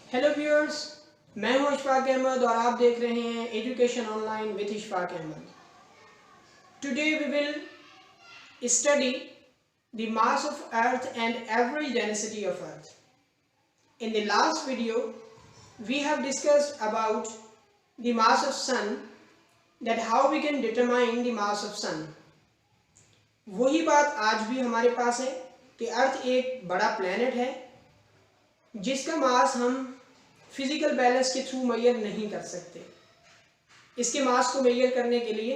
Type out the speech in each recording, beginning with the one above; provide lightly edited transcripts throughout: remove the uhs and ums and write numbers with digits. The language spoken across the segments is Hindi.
हेलो व्यूअर्स, मैं हूं इशफाक अहमद और आप देख रहे हैं education online with Ishfaq Ahmad. Today we will study the mass of earth and average density of earth. In the last video we have discussed about the mass of sun, that how we can determine the mass of sun. वही बात आज भी हमारे पास है कि अर्थ एक बड़ा प्लैनेट है जिसका मास हम फिजिकल बैलेंस के थ्रू मेजर नहीं कर सकते। इसके मास को मेजर करने के लिए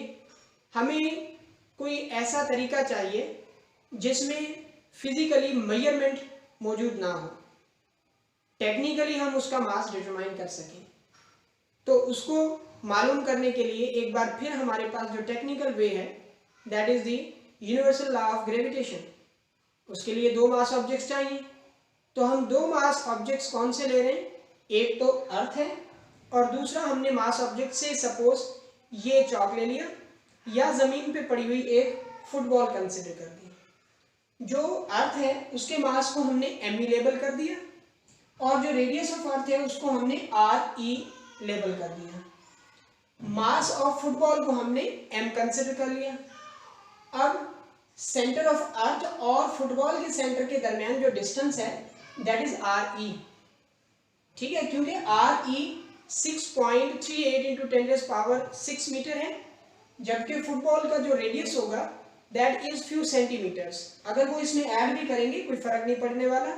हमें कोई ऐसा तरीका चाहिए जिसमें फिजिकली मेजरमेंट मौजूद ना हो, टेक्निकली हम उसका मास डिटरमाइन कर सकें। तो उसको मालूम करने के लिए एक बार फिर हमारे पास जो टेक्निकल वे है, that is the universal law of gravitation. उसके लिए दो मास ऑब्जेक्ट्स चाहिए। तो हम दो मास ऑब्जेक्ट्स कौन से ले रहे हैं? एक तो अर्थ है और दूसरा हमने मास ऑब्जेक्ट से सपोज ये चॉक ले लिया या ज़मीन पे पड़ी हुई एक फुटबॉल कंसिडर कर दी। जो अर्थ है उसके मास को हमने एम लेबल कर दिया और जो रेडियस ऑफ अर्थ है उसको हमने आर ई लेबल कर दिया। मास ऑफ फुटबॉल को हमने एम कंसिडर कर लिया। अब सेंटर ऑफ अर्थ और फुटबॉल के सेंटर के दरमियान जो डिस्टेंस है दैट इज आर ई। ठीक है, क्योंकि आर ई 6.38 इंटू 10⁻6 मीटर है, जबकि फुटबॉल का जो रेडियस होगा दैट इज फ्यू सेंटीमीटर्स। अगर वो इसमें ऐड भी करेंगे कोई फर्क नहीं पड़ने वाला।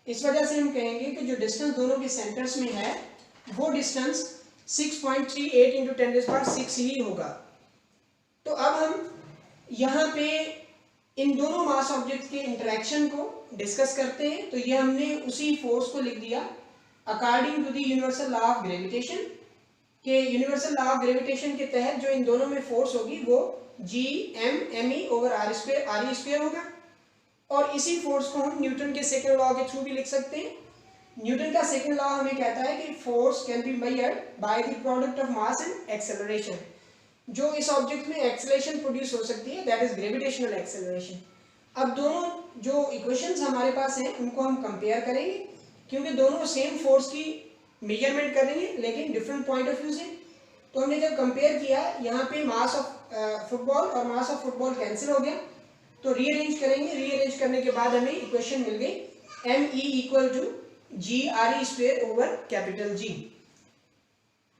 इस वजह से हम कहेंगे कि जो डिस्टेंस दोनों के सेंटर्स में है वो डिस्टेंस 6.38 इंटू 10⁻6 ही होगा। तो अब हम यहाँ पे इन दोनों मास ऑब्जेक्ट के इंटरेक्शन को डिस्कस करते हैं। तो ये हमने उसी फोर्स को लिख दिया according to the universal law of gravitation, के यूनिवर्सल लॉ ऑफ ग्रेविटेशन के तहत जो इन दोनों में फोर्स होगी वो G M M E over R E square होगा। और इसी फोर्स को हम न्यूटन के सेकंड लॉ के थ्रू भी लिख सकते हैं। न्यूटन का सेकंड लॉ हमें कहता है कि force can be measured by the product of mass and acceleration. जो इस ऑब्जेक्ट में एक्सेलरेशन प्रोड्यूस हो सकती है दैट इज ग्रेविटेशनल एक्सेलरेशन। अब दोनों जो इक्वेशंस हमारे पास हैं उनको हम कंपेयर करेंगे, क्योंकि दोनों सेम फोर्स की मेजरमेंट करेंगे लेकिन डिफरेंट पॉइंट ऑफ व्यू से। तो हमने जब कंपेयर किया, यहाँ पे मास ऑफ फुटबॉल और मास ऑफ फुटबॉल कैंसिल हो गया, तो रीअरेंज करेंगे। रीअरेंज करने के बाद हमें इक्वेशन मिल गई M E equal to G R E square over capital G.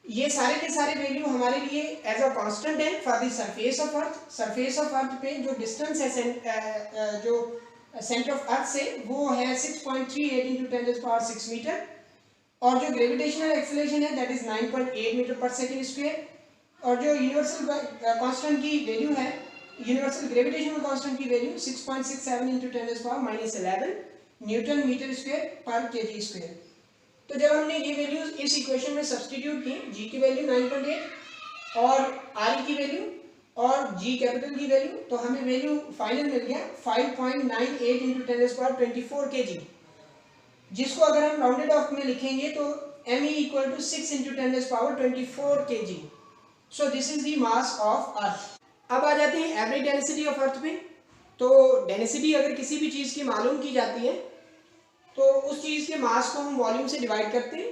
ये सारे के सारे वैल्यू हमारे लिए एज अ कांस्टेंट है for the surface of earth. Surface of earth पे जो डिस्टेंस है जो सेंटर ऑफ अर्थ से वो है 6.38 इंटू 10⁻6 मीटर, और जो ग्रेविटेशनल एक्सेलरेशन है दैट इज 9.8 मीटर पर सेकेंड स्क्वायर। और जो यूनिवर्सल कांस्टेंट की वैल्यू है, यूनिवर्सल ग्रेविटेशनल कांस्टेंट की value 6.67 into 10⁻11 newton metre square पर केजी स्क्वायर। तो जब हमने ये वैल्यूज इस इक्वेशन में सब्स्टिट्यूट की, जी की वैल्यू 9.8 और आर की वैल्यू और जी कैपिटल की वैल्यू, तो हमें वैल्यू फाइनल मिल गया 5.98 इंटू 10⁻24 kg, जिसको अगर हम राउंडेड ऑफ में लिखेंगे तो M E equal to 6 into 10⁻24 kg। So this is the mass of earth. अब आ जाते हैं एवरेज डेंसिटी ऑफ अर्थ पे। तो डेंसिटी अगर किसी भी चीज़ की मालूम की जाती है तो उस चीज़ के मास को हम वॉल्यूम से डिवाइड करते हैं।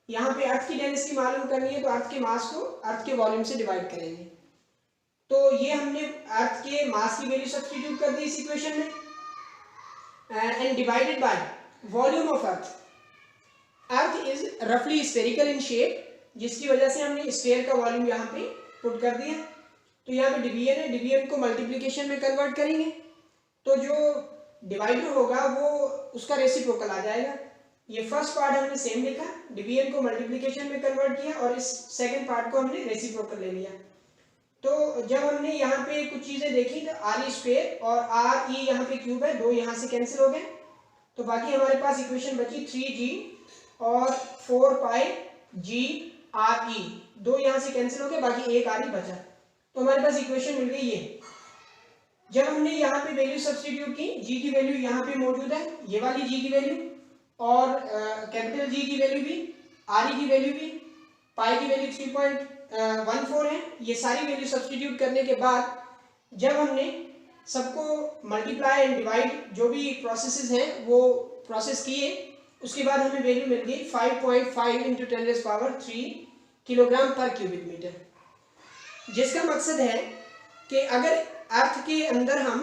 यहाँ पे अर्थ की डेंसिटी मालूम करनी है तो अर्थ के मास को अर्थ के वॉल्यूम से डिवाइड करेंगे। तो ये हमने अर्थ के मास की वैल्यू सब्स्टिट्यूट कर दी इस इक्वेशन में and divided by volume of earth. Earth is रफली स्फेरिकल इन शेप, जिसकी वजह से हमने स्फेयर का वॉल्यूम यहाँ पे पुट कर दिया। तो यहाँ पे डिवीजन है, डिवीजन को मल्टीप्लिकेशन में कन्वर्ट करेंगे तो जो डिवाइडर होगा वो उसका रेसिप्रोकल आ जाएगा। ये फर्स्ट पार्ट हमने सेम लिखा, डिवीजन को मल्टीप्लिकेशन में कन्वर्ट किया और इस सेकेंड पार्ट को हमने रेसिप्रोकल ले लिया। तो जब हमने यहाँ पे कुछ चीज़ें देखी तो आर ई स्क्वायर और आर ई यहाँ पे क्यूब है, दो यहाँ से कैंसिल हो गए, तो बाकी हमारे पास इक्वेशन बची 3g और 4πg आर ई, दो यहाँ से कैंसिल हो गए, बाकी एक आर ई बचा। तो हमारे पास इक्वेशन मिल गई ये। जब हमने यहाँ पे वैल्यू सब्स्टिट्यूट की, जी की वैल्यू यहाँ पे मौजूद है, ये वाली जी की वैल्यू और कैपिटल जी की वैल्यू भी, आर ई की वैल्यू भी, पाई की वैल्यू 3.14 है। ये सारी वैल्यू सब्स्टिट्यूट करने के बाद जब हमने सबको मल्टीप्लाई एंड डिवाइड जो भी प्रोसेसेस हैं वो प्रोसेस किए, उसके बाद हमें वैल्यू मिल गई 5.5 इंटू 10⁻³ किलोग्राम पर क्यूबिक मीटर, जिसका मकसद है कि अगर अर्थ के अंदर हम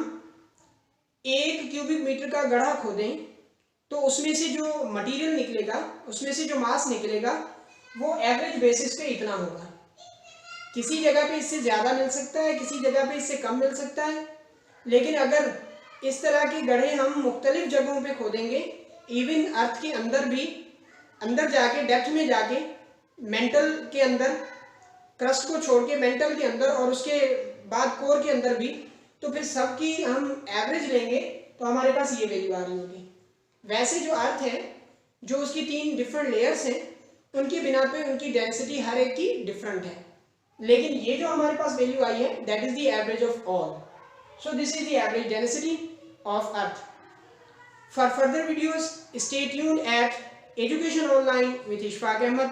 1 क्यूबिक मीटर का गड्ढा खोदें तो उसमें से जो मटेरियल निकलेगा, उसमें से जो मास निकलेगा वो एवरेज बेसिस पे इतना होगा। किसी जगह पे इससे ज़्यादा मिल सकता है, किसी जगह पे इससे कम मिल सकता है, लेकिन अगर इस तरह के गड्ढे हम मुख्तलिफ जगहों पे खोदेंगे, इवन अर्थ के अंदर भी, अंदर जाके डेप्थ में जाके मेंटल के अंदर, क्रस्ट को छोड़ के मेंटल के अंदर और उसके बाद कोर के अंदर भी, तो फिर सबकी हम एवरेज लेंगे तो हमारे पास ये वैल्यू आ रही होगी। वैसे जो अर्थ है, जो उसकी 3 डिफरेंट लेयर्स हैं, उनकी बिना पे उनकी डेंसिटी हर एक की डिफरेंट है, लेकिन ये जो हमारे पास वैल्यू आई है that is the average of all. So this is the average density of earth. For further videos stay tuned at education online with Ishfaq Ahmad.